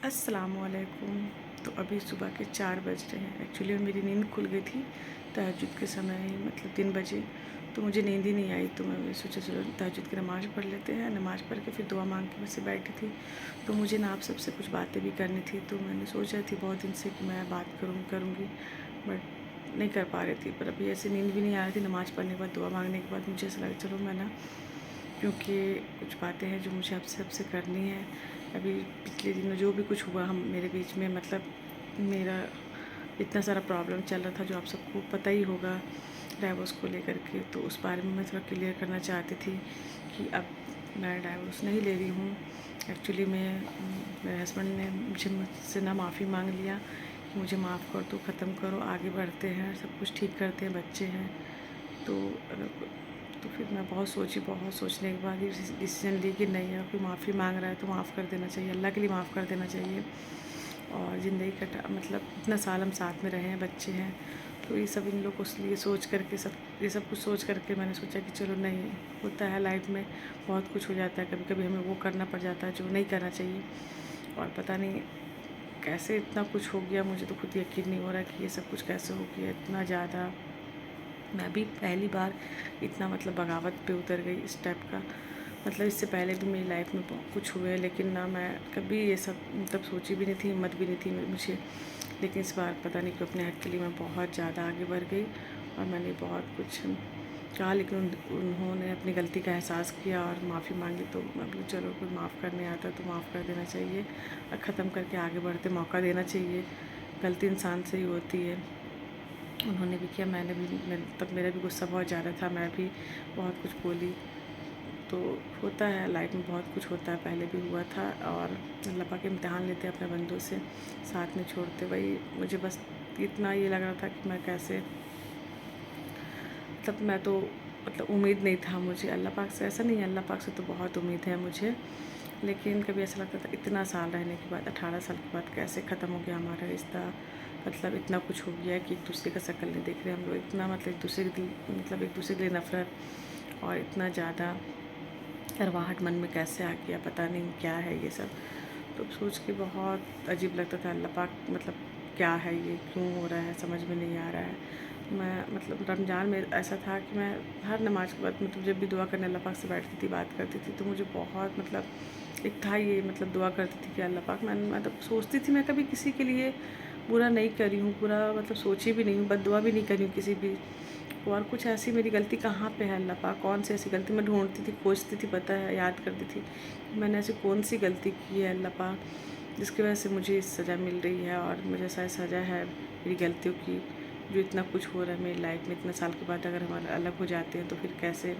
अस्सलामुअलैकुम। तो अभी सुबह के 4 बज रहे हैं। एक्चुअली मेरी नींद खुल गई थी तहज्जुद के समय ही, मतलब 3 बजे। तो मुझे नींद ही नहीं आई, तो मैंने सोचा चलो तहज्जुद की नमाज़ पढ़ लेते हैं। नमाज़ पढ़ के फिर दुआ मांग के वैसे बैठी थी। तो मुझे ना आप सबसे कुछ बातें भी करनी थी, तो मैंने सोचा थी बहुत दिन से कि मैं बात करूँगी, बट नहीं कर पा रही थी। पर अभी ऐसे नींद भी नहीं आ रही थी। नमाज़ पढ़ने के बाद, दुआ मांगने के बाद मुझे ऐसा लगा चलो मैं ना, क्योंकि कुछ बातें हैं जो मुझे आपसे सबसे करनी है। अभी पिछले दिनों जो भी कुछ हुआ हम मेरे बीच में, मतलब मेरा इतना सारा प्रॉब्लम चल रहा था जो आप सबको पता ही होगा डाइवोर्स को लेकर के। तो उस बारे में मैं थोड़ा क्लियर करना चाहती थी कि अब मैं डाइवोर्स नहीं ले रही हूँ। एक्चुअली मेरे हस्बैंड ने मुझसे ना माफ़ी मांग लिया कि मुझे माफ़ कर दो, ख़त्म करो, आगे बढ़ते हैं, सब कुछ ठीक करते हैं, बच्चे हैं। तो तो फिर मैं बहुत सोचने के बाद ये डिसीजन ली कि नहीं, अगर कोई माफ़ी मांग रहा है तो माफ़ कर देना चाहिए, अल्लाह के लिए माफ़ कर देना चाहिए। और ज़िंदगी कटा, मतलब इतना साल हम साथ में रहे हैं, बच्चे हैं, तो ये सब इन लोग को लिए सोच करके, ये सब कुछ सोच करके मैंने सोचा कि चलो नहीं, होता है लाइफ में बहुत कुछ हो जाता है, कभी कभी हमें वो करना पड़ जाता है जो नहीं करना चाहिए। और पता नहीं कैसे इतना कुछ हो गया, मुझे तो खुद यकीन नहीं हो रहा कि ये सब कुछ कैसे हो गया इतना ज़्यादा। मैं भी पहली बार इतना, मतलब बगावत पे उतर गई इस टाइप का। मतलब इससे पहले भी मेरी लाइफ में बहुत कुछ हुए, लेकिन ना मैं कभी ये सब मतलब सोची भी नहीं थी, हिम्मत भी नहीं थी मुझे। लेकिन इस बार पता नहीं क्यों अपने हक के लिए मैं बहुत ज़्यादा आगे बढ़ गई और मैंने बहुत कुछ कहा, लेकिन उन्होंने अपनी गलती का एहसास किया और माफ़ी मांगी। तो मैं बोली चलो, कोई माफ़ करने आता तो माफ़ कर देना चाहिए और ख़त्म करके आगे बढ़ते मौका देना चाहिए। गलती इंसान से ही होती है। उन्होंने भी किया, मैंने भी, तब मेरा भी गुस्सा बहुत ज़्यादा था, मैं भी बहुत कुछ बोली। तो होता है लाइफ में, बहुत कुछ होता है, पहले भी हुआ था। और अल्लाह पाक इम्तिहान लेते अपने बंदों से, साथ में छोड़ते। वही मुझे बस इतना ये लग रहा था कि मैं कैसे, तब मैं तो, मतलब उम्मीद नहीं था मुझे अल्लाह पाक से, ऐसा नहीं है, अल्लाह पाक से तो बहुत उम्मीद है मुझे। लेकिन कभी ऐसा लगता था इतना साल रहने के बाद, 18 साल के बाद कैसे ख़त्म हो गया हमारा रिश्ता। मतलब इतना कुछ हो गया है कि एक दूसरे का शक्ल नहीं देख रहे हम लोग, इतना मतलब एक दूसरे के दिल, मतलब एक दूसरे के लिए नफ़रत और इतना ज़्यादा करवाहट मन में कैसे आ गया, पता नहीं क्या है ये सब। तो सोच के बहुत अजीब लगता था, अल्लाह पाक मतलब क्या है ये, क्यों हो रहा है, समझ में नहीं आ रहा है। मैं, मतलब रमज़ान में ऐसा था कि मैं हर नमाज के बाद, मतलब जब भी दुआ करने अल्लाह पाक से बैठती थी, बात करती थी, तो मुझे बहुत, मतलब एक था ये, मतलब दुआ करती थी कि अल्लाह पाक, मैं मतलब सोचती थी मैं कभी किसी के लिए बुरा नहीं करी हूँ, बुरा मतलब सोची भी नहीं हूँ, बददुआ भी नहीं करी हूँ किसी भी। और कुछ ऐसी मेरी गलती कहाँ पे है अल्लाह पाक, कौन सी ऐसी गलती मैं ढूंढती थी, खोजती थी, पता है, याद करती थी मैंने ऐसी कौन सी गलती की है अल्लाह पाक, जिसकी वजह से मुझे इस सज़ा मिल रही है। और मुझे शायद सज़ा है मेरी गलतियों की, जो इतना कुछ हो रहा है मेरी लाइफ में। इतने साल के बाद अगर हम अलग हो जाते हैं तो फिर कैसे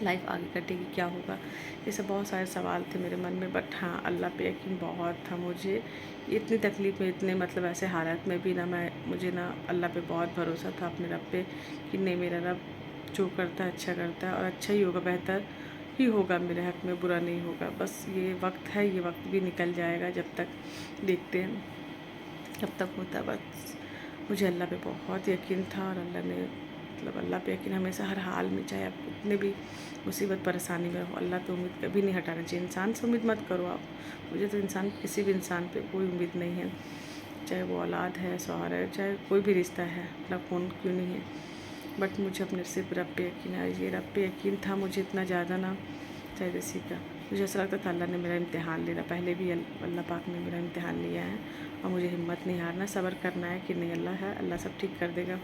लाइफ आगे कटेगी, क्या होगा, ये सब बहुत सारे सवाल थे मेरे मन में। बट हाँ, अल्लाह पे यकीन बहुत था मुझे। इतनी तकलीफ़ में, इतने मतलब ऐसे हालात में भी ना, मुझे ना अल्लाह पे बहुत भरोसा था, अपने रब पे, कि नहीं, मेरा रब जो करता है अच्छा करता है और अच्छा ही होगा, बेहतर ही होगा मेरे हक़ में, बुरा नहीं होगा। बस ये वक्त है, ये वक्त भी निकल जाएगा, जब तक देखते हैं कब तक होता है। बस मुझे अल्लाह पे बहुत यकीन था और अल्लाह ने, मतलब अल्लाह पे यकीन हमेशा हर हाल में, चाहे आप कितने भी मुसीबत परेशानी में हो, अल्लाह पे उम्मीद कभी नहीं हटाना चाहिए। इंसान से उम्मीद मत करो आप, मुझे तो इंसान, किसी भी इंसान पे कोई उम्मीद नहीं है, चाहे वो औलाद है, शौहर है, चाहे कोई भी रिश्ता है, अपना कौन क्यों नहीं है। बट मुझे अपने सिर्फ रब पे यकीन है, ये रब पे यकीन था मुझे इतना ज़्यादा ना, चाहे किसी का। मुझे ऐसा लगता था अल्लाह ने मेरा इम्तिहान ले रहा, पहले भी अल्लाह पाक ने मेरा इम्तिहान लिया है। और मुझे हिम्मत नहीं हारना, सब्र करना है कि नहीं, अल्लाह है, अल्लाह सब ठीक कर देगा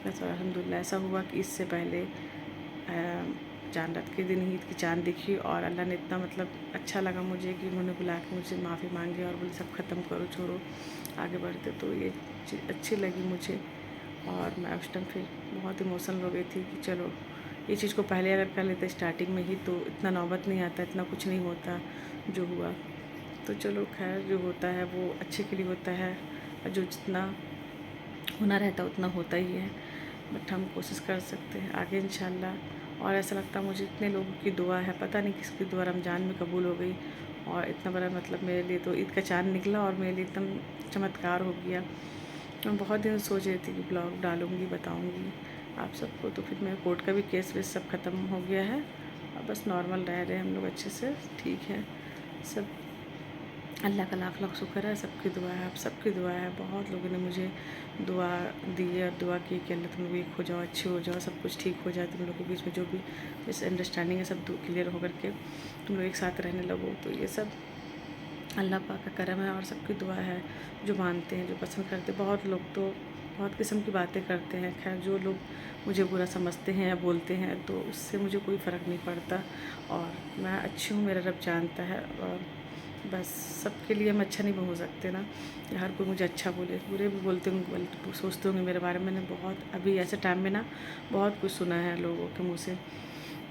बस। और अल्हम्दुलिल्लाह ऐसा हुआ कि इससे पहले चाँद रात के दिन ही ईद की चाँद दिखी और अल्लाह ने इतना, मतलब अच्छा लगा मुझे कि उन्होंने बुला के मुझे माफ़ी मांगी और बोले सब ख़त्म करो, छोड़ो, आगे बढ़ते। तो ये चीज़ अच्छी लगी मुझे। और मैं उस टाइम फिर बहुत इमोशनल हो गई थी कि चलो, ये चीज़ को पहले अगर कर लेते स्टार्टिंग में ही, तो इतना नौबत नहीं आता, इतना कुछ नहीं होता जो हुआ। तो चलो खैर, जो होता है वो अच्छे के लिए होता है, और जो जितना होना रहता है उतना होता ही है। बट हम कोशिश कर सकते हैं आगे इंशाल्लाह। और ऐसा लगता है मुझे, इतने लोगों की दुआ है, पता नहीं किसकी दुआ रमज़ान में कबूल हो गई और इतना बड़ा, मतलब मेरे लिए तो ईद का चाँद निकला और मेरे लिए एकदम चमत्कार हो गया। मैं बहुत दिन सोच रही थी कि ब्लॉग डालूँगी, बताऊँगी आप सबको। तो फिर मेरा कोर्ट का भी केस वेस सब ख़त्म हो गया है और बस नॉर्मल रह रहे हैं हम लोग अच्छे से, ठीक है सब। अल्लाह का लाख लाख शुक्र है, सबकी दुआ है, आप सबकी दुआ है। बहुत लोगों ने मुझे दुआ दी है और दुआ की कि अल्लाह तुम लोग एक हो जाओ, अच्छे हो जाओ, सब कुछ ठीक हो जाए, तुम लोग के बीच में जो भी मिसअंडरस्टैंडिंग है सब क्लियर हो करके तुम लोग एक साथ रहने लगो। तो ये सब अल्लाह पाक का करम है और सबकी दुआ है, जो मानते हैं, जो पसंद करते हैं। बहुत लोग तो बहुत किस्म की बातें करते हैं, खैर जो लोग मुझे बुरा समझते हैं या बोलते हैं तो उससे मुझे कोई फ़र्क नहीं पड़ता और मैं अच्छी हूँ, मेरा रब जानता है। और बस सबके लिए हम अच्छा नहीं हो सकते ना, कि हर कोई मुझे अच्छा बोले, बुरे भी बोलते होंगे, सोचते होंगे मेरे बारे में। मैंने बहुत अभी ऐसे टाइम में ना बहुत कुछ सुना है लोगों के मुँह से,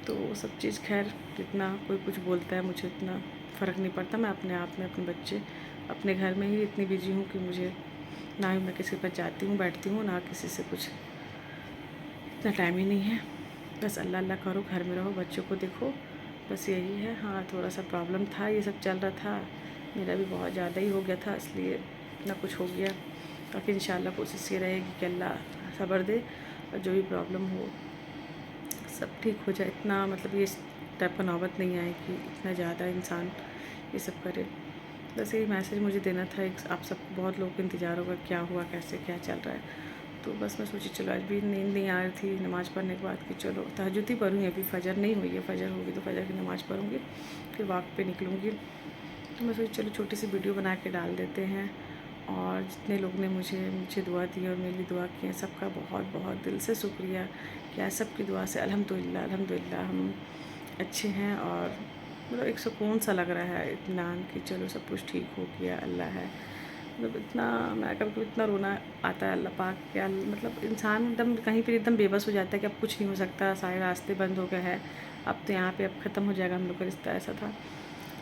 तो वो सब चीज़ खैर जितना कोई कुछ बोलता है मुझे इतना फ़र्क नहीं पड़ता। मैं अपने आप में, अपने बच्चे, अपने घर में ही इतनी बिजी हूँ कि मुझे ना ही मैं किसी के पास जाती हूँ बैठती हूँ, ना किसी से कुछ इतना टाइम ही नहीं है। बस अल्लाह अल्लाह करो, घर में रहो, बच्चों को देखो, बस यही है। हाँ, थोड़ा सा प्रॉब्लम था, ये सब चल रहा था, मेरा भी बहुत ज़्यादा ही हो गया था, इसलिए इतना कुछ हो गया। बाकी इंशाल्लाह कोशिश ये रहेगी कि अल्लाह सब्र दे और जो भी प्रॉब्लम हो सब ठीक हो जाए। इतना मतलब ये टाइप का नौबत नहीं आए कि इतना ज़्यादा इंसान ये सब करे। बस यही मैसेज मुझे देना था। एक आप सबको, बहुत लोगों को इंतज़ार होगा क्या हुआ, कैसे क्या चल रहा है। तो बस मैं सोची चलो, आज भी नींद नहीं आ रही थी नमाज़ पढ़ने के बाद कि चलो तहज्जुद ही पढ़ूँगी। अभी फ़जर नहीं हुई है, फ़जर होगी तो फ़जर की नमाज़ पढ़ूँगी, फिर वॉक पे निकलूँगी। तो मैं सोची चलो छोटी सी वीडियो बना के डाल देते हैं। और जितने लोग ने मुझे दुआ दी और मेरी दुआ की है, सबका बहुत बहुत दिल से शुक्रिया। क्या सबकी दुआ से अल्हम्दुलिल्लाह अल्हम्दुलिल्लाह हम अच्छे हैं और मतलब एक सुकून सा लग रहा है, इत्मीनान कि चलो सब कुछ ठीक हो गया, अल्लाह है। मतलब इतना, मैं कभी इतना रोना आता है अल्लाह पाक के। मतलब इंसान एकदम कहीं पर एकदम बेबस हो जाता है कि अब कुछ नहीं हो सकता, सारे रास्ते बंद हो गए हैं, अब तो यहाँ पे अब ख़त्म हो जाएगा हम लोग का रिश्ता, ऐसा था।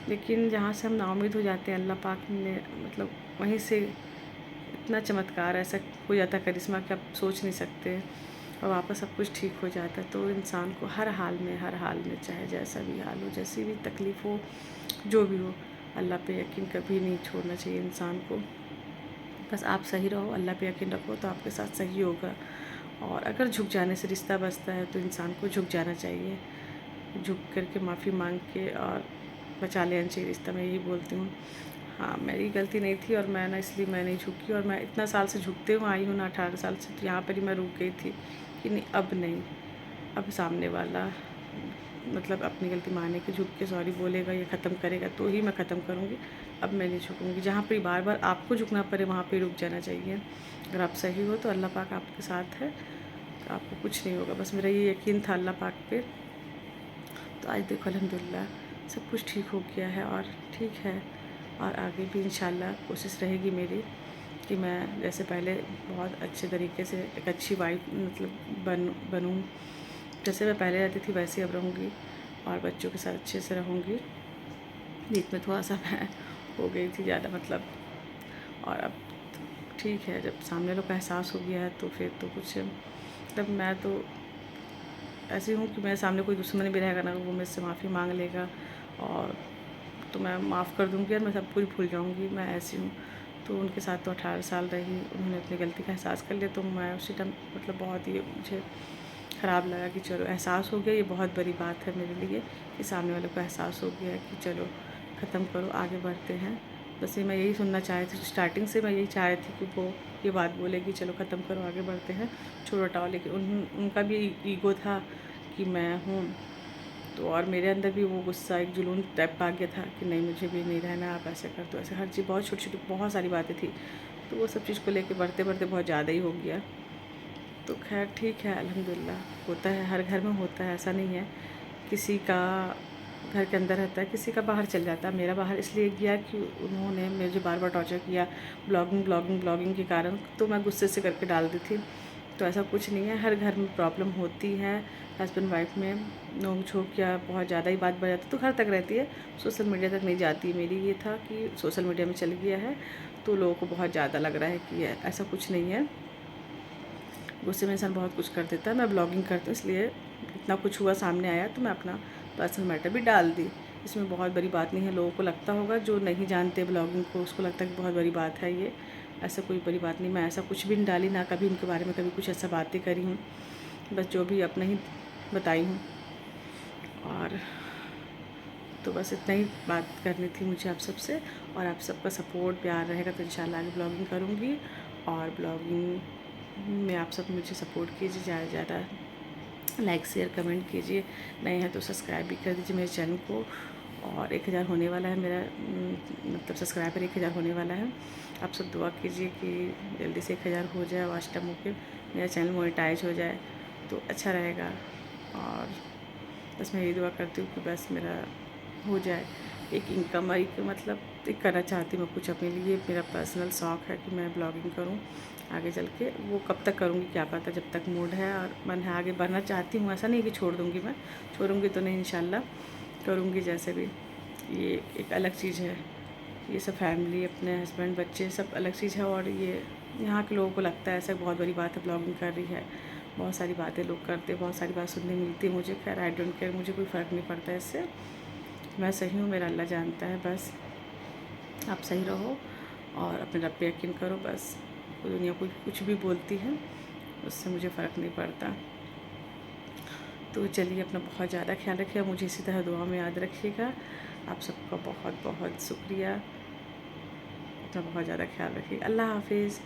लेकिन जहाँ से हम नाउम्मीद हो जाते हैं, अल्लाह पाक ने मतलब वहीं से इतना चमत्कार ऐसा हो जाता है, करिश्मा कि आप सोच नहीं सकते, और वापस सब कुछ ठीक हो जाता है। तो इंसान को हर हाल में चाहे जैसा भी हाल हो, जैसी भी तकलीफ़ हो, जो भी हो, अल्लाह पे यकीन कभी नहीं छोड़ना चाहिए इंसान को। बस आप सही रहो, अल्लाह पे यकीन रखो तो आपके साथ सही होगा। और अगर झुक जाने से रिश्ता बचता है तो इंसान को झुक जाना चाहिए, झुक करके माफ़ी मांग के और बचा लेना चाहिए रिश्ता। मैं यही बोलती हूँ। हाँ, मेरी गलती नहीं थी और मैं ना, इसलिए मैं नहीं झुकी, और मैं इतना साल से झुकते हुए आई हूँ ना, 18 साल से। तो यहाँ पर ही मैं रुक गई थी कि नहीं अब नहीं, अब सामने वाला मतलब अपनी गलती माने के झुक के सॉरी बोलेगा, ये ख़त्म करेगा तो ही मैं ख़त्म करूँगी। अब मैं नहीं झुकूँगी। जहाँ पर बार बार आपको झुकना पड़े वहाँ पे रुक जाना चाहिए। अगर आप सही हो तो अल्लाह पाक आपके साथ है, तो आपको कुछ नहीं होगा। बस मेरा ये यकीन था अल्लाह पाक पे। तो आज देखो अल्हम्दुलिल्लाह सब कुछ ठीक हो गया है और ठीक है। और आगे भी इंशाल्लाह कोशिश रहेगी मेरी कि मैं जैसे पहले बहुत अच्छे तरीके से एक अच्छी वाइफ मतलब बनूँ। जैसे मैं पहले रहती थी वैसे अब रहूँगी और बच्चों के साथ अच्छे से रहूँगी। बीच में थोड़ा सा मैं हो गई थी ज़्यादा मतलब, और अब ठीक है। जब सामने लोग का एहसास हो गया है तो फिर तो कुछ मतलब, मैं तो ऐसी हूँ कि मेरे सामने कोई दुश्मन भी रहेगा ना, वो मुझसे माफ़ी मांग लेगा और तो मैं माफ़ कर दूँगी और मैं सब कुछ भूल जाऊँगी। मैं ऐसी हूँ। तो उनके साथ तो 18 साल रही, उन्होंने अपनी गलती का एहसास कर लिया, तो मैं उसी टाइम मतलब बहुत ही मुझे ख़राब लगा कि चलो एहसास हो गया, ये बहुत बड़ी बात है मेरे लिए कि सामने वालों को एहसास हो गया कि चलो ख़त्म करो, आगे बढ़ते हैं। बस ये मैं यही सुनना चाह रही थी, स्टार्टिंग से मैं यही चाह रही थी कि वो ये बात बोले कि चलो ख़त्म करो, आगे बढ़ते हैं, छोड़ो हटाओ। लेकिन उनका भी ईगो था कि मैं हूँ, तो और मेरे अंदर भी वो गुस्सा, एक जुनून टाइप का आ गया था कि नहीं मुझे भी नहीं रहना, आप ऐसे कर दो, ऐसे हर चीज़, बहुत छोटी छोटी बहुत सारी बातें थी। तो वो सब चीज़ को लेके बढ़ते बढ़ते बहुत ज़्यादा ही हो गया। तो खैर ठीक है, अल्हम्दुलिल्लाह होता है, हर घर में होता है, ऐसा नहीं है। किसी का घर के अंदर रहता है, किसी का बाहर चल जाता है। मेरा बाहर इसलिए गया कि उन्होंने मुझे बार बार टॉर्चर किया ब्लॉगिंग के कारण, तो मैं गुस्से से करके डाल दी थी। तो ऐसा कुछ नहीं है, हर घर में प्रॉब्लम होती है, हस्बैंड वाइफ में नोक झोंक या बहुत ज़्यादा ही बात बढ़ जाती है तो घर तक रहती है, सोशल मीडिया तक नहीं जाती। मेरी ये था कि सोशल मीडिया में चल गया है तो लोगों को बहुत ज़्यादा लग रहा है कि ऐसा कुछ नहीं है। गुस्से में इंसान बहुत कुछ कर देता है। मैं ब्लॉगिंग करती हूँ, इसलिए इतना कुछ हुआ सामने आया तो मैं अपना पर्सनल मैटर भी डाल दी। इसमें बहुत बड़ी बात नहीं है। लोगों को लगता होगा, जो नहीं जानते ब्लॉगिंग को, उसको लगता है कि बहुत बड़ी बात है ये। ऐसा कोई बड़ी बात नहीं, मैं ऐसा कुछ भी नहीं डाली, ना कभी उनके बारे में कभी कुछ ऐसा बातें करी हूँ। बस जो भी अपना ही बताई हूँ। और तो बस इतना ही बात करनी थी मुझे आप सबसे, और आप सबका सपोर्ट प्यार रहेगा तो इंशाल्लाह आगे ब्लॉगिंग करूँगी। और ब्लॉगिंग में आप सब मुझे सपोर्ट कीजिए, ज़्यादा से ज़्यादा लाइक शेयर कमेंट कीजिए, नए हैं तो सब्सक्राइब भी कर दीजिए मेरे चैनल को। और 1000 होने वाला है मेरा, मतलब सब्सक्राइबर 1000 होने वाला है। आप सब दुआ कीजिए कि जल्दी से 1000 हो जाए, वॉच टाइम होकर मेरा चैनल मोनेटाइज हो जाए तो अच्छा रहेगा। और बस मैं यही दुआ करती हूँ कि बस मेरा हो जाए, एक इनकम, एक मतलब एक करना चाहती हूँ मैं कुछ अपने लिए। मेरा पर्सनल शौक़ है कि मैं ब्लॉगिंग करूँ आगे चल के। वो कब तक करूँगी क्या पता, जब तक मूड है और मन है आगे बढ़ना चाहती हूँ। ऐसा नहीं कि छोड़ दूँगी, मैं छोड़ूँगी तो नहीं, इंशाल्लाह करूँगी जैसे भी। ये एक अलग चीज़ है, ये सब फैमिली, अपने हस्बैंड, बच्चे सब अलग चीज़ है। और ये यहाँ के लोगों को लगता है ऐसा बहुत बड़ी बात है ब्लॉगिंग कर रही है। बहुत सारी बातें लोग करते, बहुत सारी बात सुनने मिलती है मुझे। खैर आई डोंट केयर, मुझे कोई फ़र्क नहीं पड़ता इससे। मैं सही हूँ, मेरा अल्लाह जानता है। बस आप सही रहो और अपने रब पे यकीन करो। बस दुनिया कोई कुछ भी बोलती है, उससे मुझे फ़र्क नहीं पड़ता। तो चलिए, अपना बहुत ज़्यादा ख्याल रखिए, मुझे इसी तरह दुआ में याद रखिएगा। आप सबका बहुत बहुत शुक्रिया। अपना बहुत ज़्यादा ख्याल रखिए। अल्लाह हाफ़िज़।